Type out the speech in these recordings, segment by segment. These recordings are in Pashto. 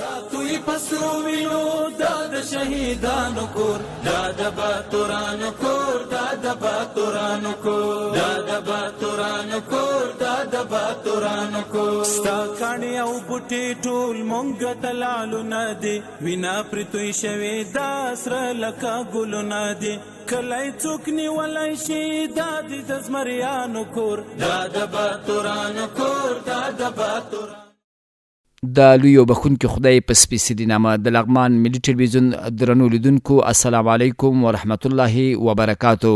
ساتوی پسرو وینو دا د شهیدانو کور دا د باتورانو کور دا د باتورانو کور دا د باتورانو کور دا د باتورانو کور ستا کاڼي او بوټي ټول مونږ ته لالونه دي وینا پرتوی شوې دا سره لکه ګلونه دي کلی څوک نیولی شي دا د زمریانو کور دا د باتورانو کور دا د باتورانو. د لوی او بخونکي خدای په سپېڅلي نامه د لغمان ملي ټلویزیون درنو لیدونکو السلام علیکم ورحمت الله وبرکاتو.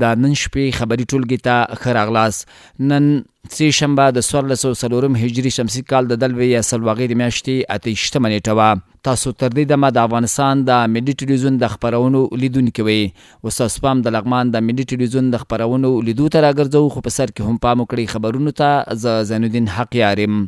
د نن شپې خبري ټولګي ته ښه راغلاست. نن سه شنبه د 1404 هجري شمسي کال د دلوي یا سلواغې د میاشتې 28 نیټه وه. تاسو تر دې دمه د افغانستان د ملي ټلویزیون د خپرونو لیدونکي وئ. اوس تاسو هم د لغمان د ملي ټلویزیون د خپرونو لیدو ته راګرځو، خو په سر کې هم پام وکړئ خبرونو ته. زه زینالدین حق یارم.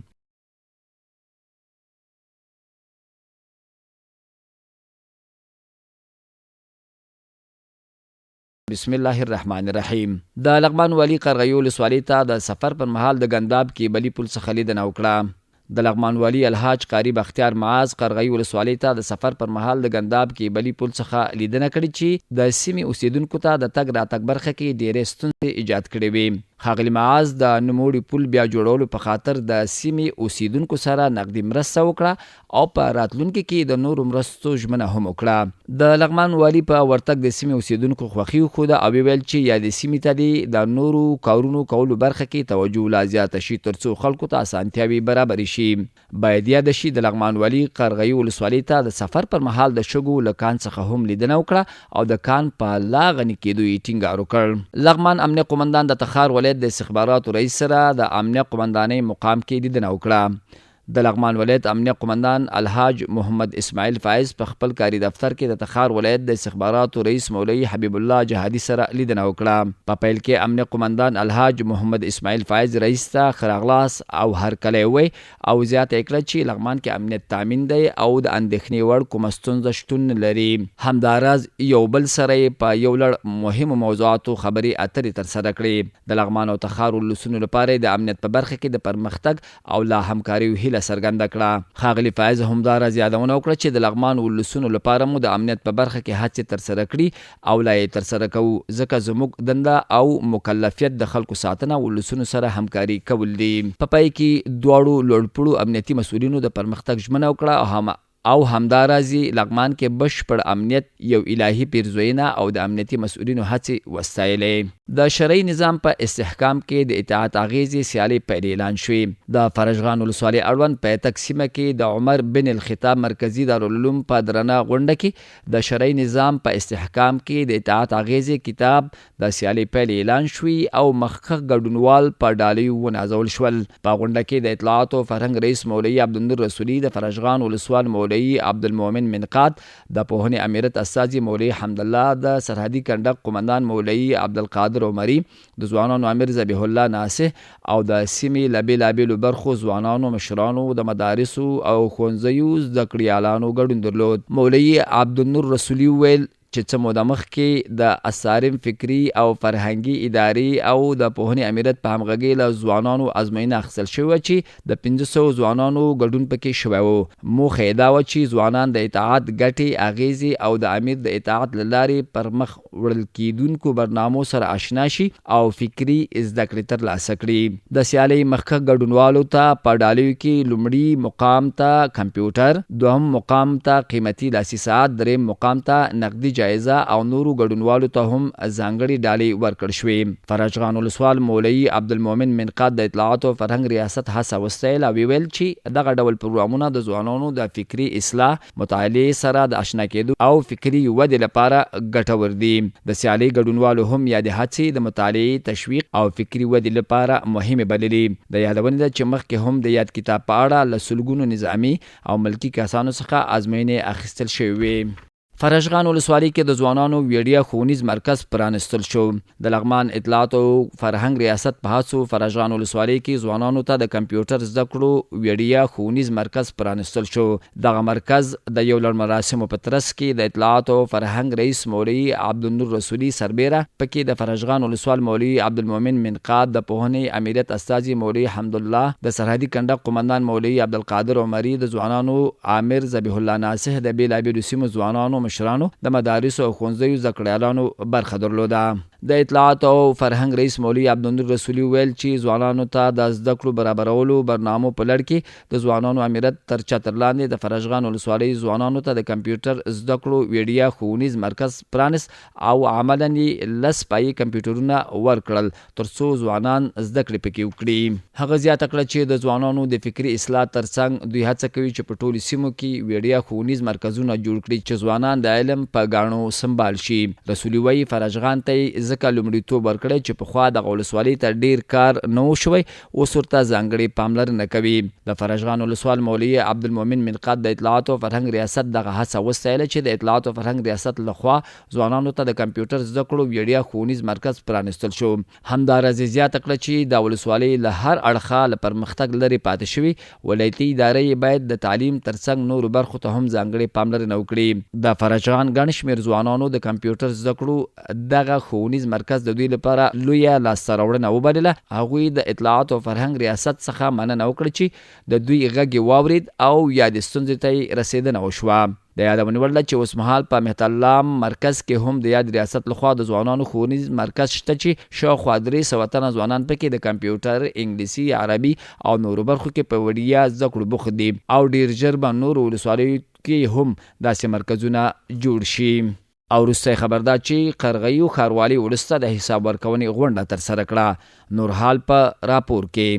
بسم الله الرحمن الرحیم. د لغمان والی قرغیو ولسوالۍ ته د سفر پر مهال د ګنداب کیبلي پل څخه لیدنه وکړه. د لغمان والی الحاج قاری بختیار معاذ قرغیو ولسوالۍ ته د سفر پر مهال د ګنداب کیبلي پل څخه لیدنه کړې چې د سیمې اوسیدونکو ته د تګ راتګ برخه کې ډېرې ستونزې ایجاد کړې وې. ښاغلي معاذ د نوموړي پل بیا جوړولو په خاطر د سیمې اوسیدونکو سره نقدي مرسته وکړه او په راتلونکي کې د نورو مرستو ژمنه هم وکړه. د لغمان والي په ورتګ د سیمې اوسیدونکو خوښي وښوده او ویل چې یا د سیمې ته دې د نورو کارونو کولو برخه کې توجه لا زیاته شي ترڅو خلکو ته اسانتیاوې برابرې شي. باید یاد شي د لغمان والي قرغیو ولسوالۍ ته د سفر پر مهال د شګو له کان څخه هم لیدنه وکړه او د کان په لا غني کېدو یې ټینګار وکړ. لغمان امنیه قومندان د تخار ولایت د استخباراتو رئیس سره د امنیه قومندانۍ مقام کې لیدنه وکړه. د لغمان ولایت امنیه قومندان الحاج محمد اسماعیل فایز په خپل کاري دفتر کې د تخار ولایت د استخباراتو رئیس مولوي حبیب الله جهادي سره لیدنه وکړه. په پیل کې امنیه قومندان الحاج محمد اسماعیل فایز رئیس ته ښه راغلاست او هرکلی ووی او زیاته یې کړه چې لغمان کې امنیت تامین دی او د اندېښنې وړ کومه ستونزه شتون نه لري. همداراز یو بل سره یې په یو لړ مهمو موضوعاتو خبرې اترې ترسره کړې. د لغمان او تخار ولسونو لپاره د امنیت په برخه کې د پرمختګ او لا همکارۍ هیله څرګنده کړه. ښاغلي فایز همداراز یادونه وکړه چې د لغمان ولسونو لپاره مو د امنیت په برخه کې هڅې ترسره کړي او لا یې ترسره کوو ځکه زموږ دنده او مکلفیت د خلکو ساتنه ولسونو سره همکاري کول دي. په پای کې دواړو لوړپوړو امنیتي مسؤلینو د پرمختګ ژمنه وکړه او همداراز لغمان کې بشپړ امنیت یو الهي پیرزوینه او د امنیتي مسؤلینو هڅې وستایلې. د شرعي نظام په استحکام کې د اطاعت اغیزې سیالۍ پیل اعلان شوې. د فرجغان ولسوالۍ اړوند په تقسیمه کې د عمر بن الخطاب مرکزي دارالعلوم په درنه غونډه کې د شرعي نظام په استحکام کې د اطاعت اغیزې کتاب د سیالۍ پیل اعلان شوې او مخکښ ګډونوال په ډالیو ونازول شول. په غونډه کې د اطلاعات او فرهنګ رئیس مولوي عبدالنور رسولي، د فرجغان ولسوال مولوي عبدالمؤمن منقاد، د پوهنې امیرت استازي مولوي حمدالله، د سرحدي کنډک قومندان مولوي عبدالقادر عمري، د ځوانانو امیر ذبیح الله ناصح او د سیمې له بېلابېلو برخو ځوانانو، مشرانو، د مدارسو او ښوونځیو زده کړیالانو ګډون درلود. مولوي عبدالنور رسولي وویل چې څه موده مخکې د اسارم فکري او فرهنګي ادارې او د پوهنې امیرت په همغږۍ له ځوانانو ازموینه اخیستل شوې وه چې د 500 ځوانانو ګډون پکې شوی و. موخه یې دا وه چې ځوانان د اطاعت ګټې، اغیزې او د امیر د اطاعت له لارې پر مخ وړل کیدونکو برنامو سره آشنا شي او فکري زده کړې ترلاسه کړي. د سیالۍ مخکښ ګډونوالو ته په ډالیو کې لومړي مقام ته کمپیوټر، دوهم مقام ته قیمتي لاسي ساعت، دریم مقام ته نقدي جایزه او نورو ګډونوالو ته هم ځانګړې ډالۍ ورکړل شوې. فرجغان ولسوال مولوي عبدالمؤمن منقاد د اطلاعات او فرهنګ ریاست هڅه وستایل او ویل چې دغه ډول پروګرامونه د ځوانانو د فکري اصلاح، مطالعې سره د آشنا کېدو او فکري ودې لپاره ګټور دي. د سیالۍ ګډونوالو هم یادې هڅې د مطالعې تشویق او فکري ودې لپاره مهمې بللې. د یادونې ده چې مخکې هم د یاد کتاب په اړه له سلګونو نظامي او ملکي کسانو څخه ازموینې اخیستل شوې وې. فرشغان ولسوالۍ کې د ځوانانو ویډیا ښوونیز مرکز پرانستل شو. د لغمان اطلاعات او فرهنګ ریاست په هڅو فرشغان ولسوالۍ کې ځوانانو ته د کمپیوټر زده کړو ویډیا ښوونیز مرکز پرانستل شو. دغه مرکز د یو لړ مراسمو په ترڅ کې د اطلاعات او فرهنګ رئیس مولوي عبدالنور رسولي سربیره، پکې د فرشغان ولسوال مولوي عبدالمؤمن منقاد، د پوهنې امیریت استازي مولوي حمدالله، د سرحدي کنډک قومندان مولوي عبدالقادر عمري، د ځوانانو عامر ذبیح الله ناصح، د بېلابېلو سیمو ځوانانو مشرانو، د مدارسو او ښوونځیو زده کړیالانو برخه درلوده. د اطلاعات او فرهنګ رئیس مولوي عبدالنور رسولي ویل چې ځوانانو ته د زده کړو برابرولو برنامو په لړ کې د ځوانانو امیرت تر چتر لاندې د فرشغان ولسوالۍ ځوانانو ته د کمپیوټر زده کړو ویډیا ښوونیز مرکز پرانست او عملاً یې 10 پایي کمپیوټرونه ورکړل تر څو ځوانان زده کړې پکې وکړي. هغه زیاته کړه چې د ځوانانو د فکري اصلاح ترڅنګ دوی هڅه کوي چې په ټولو سیمو کې ویډیا ښوونیز مرکزونه جوړ کړي چې ځوانان د علم په ګاڼو سمبال شي. رسولي وایي فرشغان ته ځکه لومړیتوب ورکړی چې پخوا دغه ولسوالۍ ته ډیر کار نه و شوی، اوس ورته ځانګړې پاملرنه کوي. د فرشغان ولسوال مولوي عبدالمؤمن منقاد د اطلاعات او فرهنګ ریاست دغه هڅه وستایله چې د اطلاعات او فرهنګ ریاست لخوا ځوانانو ته د کمپیوټر زده کړو ویډیا ښوونیز مرکز پرانستل شو. همداراز زیاته کړه چې د ولسوالۍ له هر اړخه له پرمختګ لرې پاتې شوي، ولایتي ادارې باید د تعلیم ترڅنګ نورو برخو ته هم ځانګړې پاملرنه وکړي. د فرشغان ګڼ شمېر ځوانانو د کمپیوټر زده کړو دغه ښوونیز مرکز د دوی لپاره لویه لاسته راوړنه وبلله. هغوی د اطلاعات او فرهنګ ریاست څخه مننه وکړه چې د دوی غږ یې واورید او یادې ستونزې ته یې رسېدنه وشوه. د یادونې وړ ده چې اوسمهال په مهتالام مرکز کې هم د یاد ریاست لخوا د ځوانانو ښوونیز مرکز شته چې شاوخوا 300 تنه ځوانان پکې د کمپیوټر، انګلیسي، عربي او نورو برخو کې په وړیا زده کړو بوخت دي او ډیر ژر به نورو ولسوالیو کې هم داسې مرکزونه جوړ شي. او وروستی خبر دا چې قرغیو ښاروالي وروسته د حساب ورکونې غونډه ترسره کړه. نورحال په راپور کې.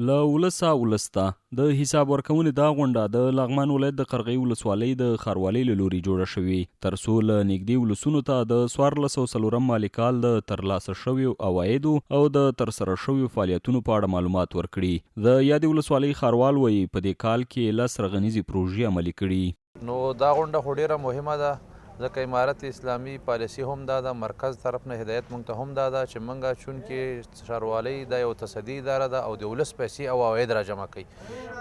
له ولسته د حساب ورکونې دا غونډه د لغمان ولایت د قرغیو ولسوالۍ د ښاروالۍ له لوري جوړه شوې تر څو له نږدې ولسونو ته د 1404 مالي کال د ترلاسه شویو عوایدو او د ترسره شویو فعالیتونو په اړه معلومات ورکړي. د یادې ولسوالۍ ښاروال وایي په دې کال کې 10 رغنیزې پروژې عملي کړي. نو دا غونډه خو ډیره مهمه ده ځکه امارت اسلامي پالیسي هم دا ده، مرکز طرف نه هدایت مونږ ته هم دا ده چې مونږ چونکې ښاروالۍ دا یو تصدي اداره ده او د ولس پیسې او عواید را جمع کوي،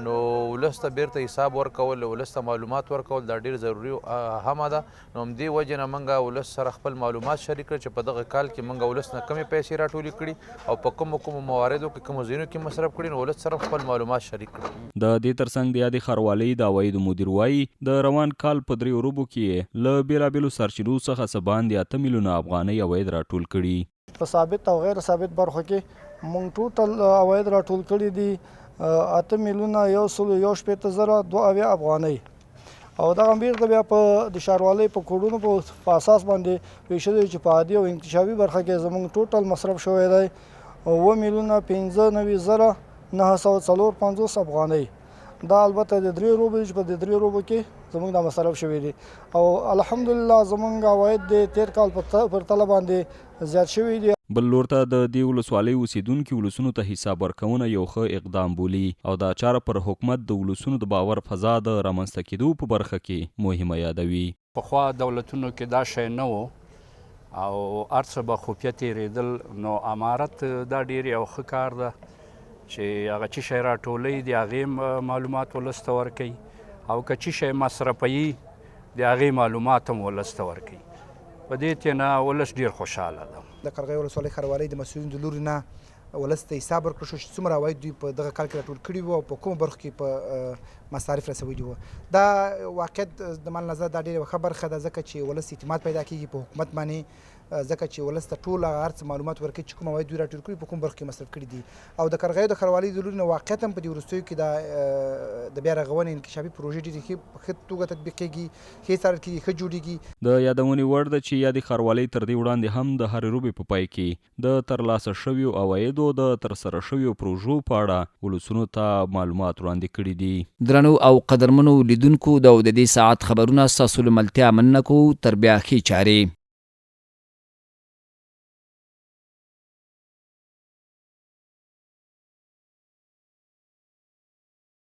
نو ولس ته بیرته حساب ورکول، ولس ته معلومات ورکول دا ډیر ضروري هم ده. نو همدې وجې نه مونږ ولس سره خپل معلومات شریک کړل چې په دغه کال کې مونږ ولس نه کمې پیسې راټولې کړي او په کومو مواردو کې کومو ځایونو کې مصرف کړي، نو ولس سره خپل معلومات شریک کړي. د دې ترڅنګ د یادې ښاروالۍ د عوایدو مدیر وایي د روان کال په 3 ورځو کې له بېلابېلو سرچینو څخه څه باندې 8 میلیونه افغانۍ عواید راټول کړي. په ثابت او غیر ثابت برخو کې مونږ ټوټل عواید راټول کړي دي 8 میلیونه 1.1 افغانۍ او دغه بیرته بیا په د ښاروالۍ په کوډونو په اساس باندې ویشل چې په عادي او انکشافي برخه کې زموږ ټوټل مصرف شوی دی 9,95,954 افغانۍ. دا البته د 3 روبو چې په 3 روبو کې زموږ د مصرف شوی دي او الحمدلله زموږ عواید د تیر کال پر تله باندې زیات شوی دي. بل لور ته د دې ولسوالۍ اوسیدونکي ولسونو ته حساب ورکونه یو ښه اقدام بولي او دا چاره پر حکومت د ولسونو د باور فضا د رامنځته کېدو په برخه کې مهمه یادوي. پخوا دولتونو کې دا شی نه و او هر څه به خفیه تېرېدل، نو امارت دا ډېر یو ښه کار ده چې هغه چې شی راټولوي د هغې معلومات ولس ته ورکوي او که چې شی مصرفوي د هغې معلومات هم ولس ته ورکوي. په دې تېنه ولس ډېر خوشحاله ده. د قرغیو ولسوالۍ ښاروالۍ د مسؤلینو د لوري نه ولس ته حساب ورکړل شو چې څومره عواید دوی په دغه کال کې راټول کړي وو او په کومو برخو کې په مصارف رسولي وو. دا واقعیت د مال نظر دا ډېره ښه برخه ده ځکه چې ولس اعتماد پیدا کېږي په حکومت باندې، ځکه چې ولس ته ټول هر څه معلومات ورکوي چې کوم عواید دوی راټول کړي په کوم برخو کې مصرف کړي دي. او د قرغیو د ښاروالۍ د لوري نه واقعیت هم په دې وروستیو کې د بیا رغونې انکشافي پروژې ډېرې ښه توګه تطبیق کېږي، ښې څارل کېږي، ښه جوړېږي. د یادونې وړ ده چې یادې ښاروالۍ تر دې وړاندې هم د هرې روبې په پای کې د ترلاسه شویو عوایدو د ترسره شویو پروژو په اړه ولسونو ته معلومات وړاندې کړي دي. درنو او قدرمنو لیدونکو د دې ساعت خبرونه ستاسو له ملتیا مننه کوو. تر بیا ښې چارې.